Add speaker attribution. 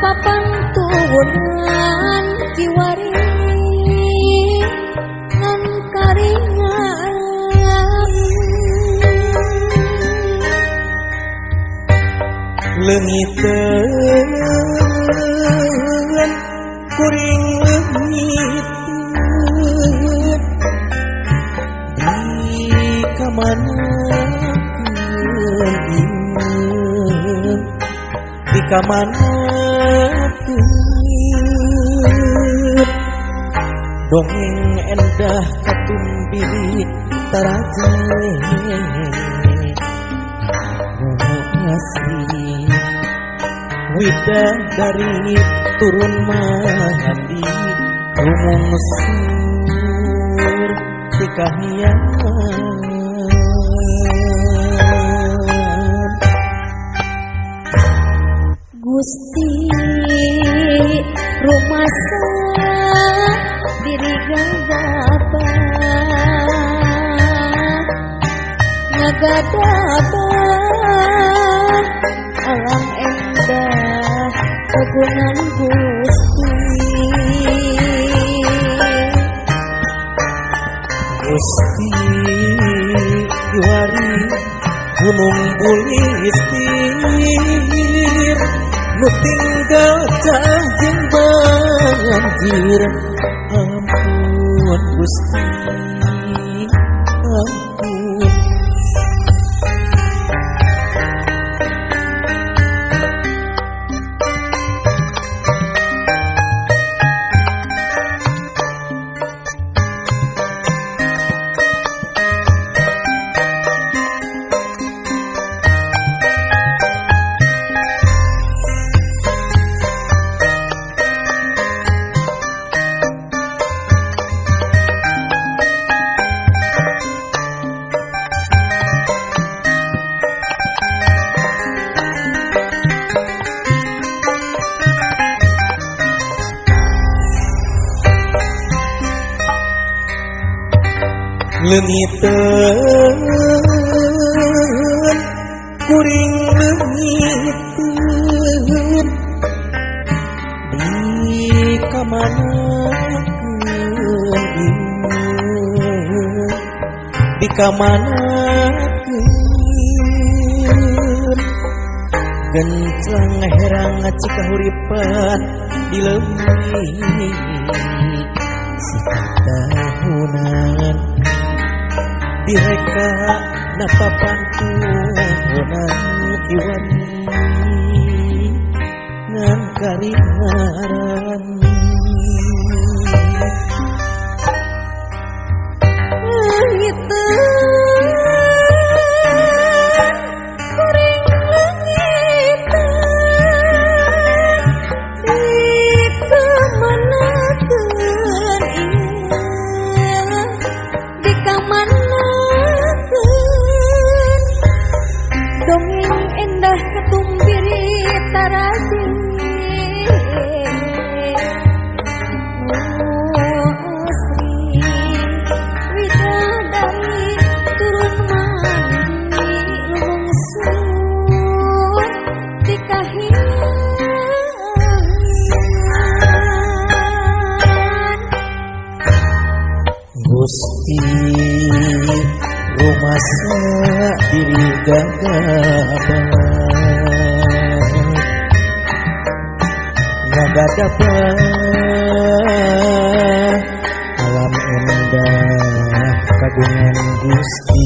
Speaker 1: Pantunan kiwari ngan karingan
Speaker 2: leungiteun kuring leungiteun di kamanakeun di kamanakeun dongeng endah katumbiri taraje asli widadari turun mandi rumungsur di kahyangan
Speaker 1: Gusti rumasa diri gagaba ngagadaba alam endah kagungan Gusti
Speaker 2: Gusti diwari gunung bulistir nu tinggal cajing banjir ampun Gusti ampun leungiteun kuring leungiteun di kamanakeun di kamanakeun gencang herang cikahuripan di leuwih satahunan direka napa pantunan kiwani ngan karingaran Gusti rumasa diri gagaba ngagadaba alam endah kagungan Gusti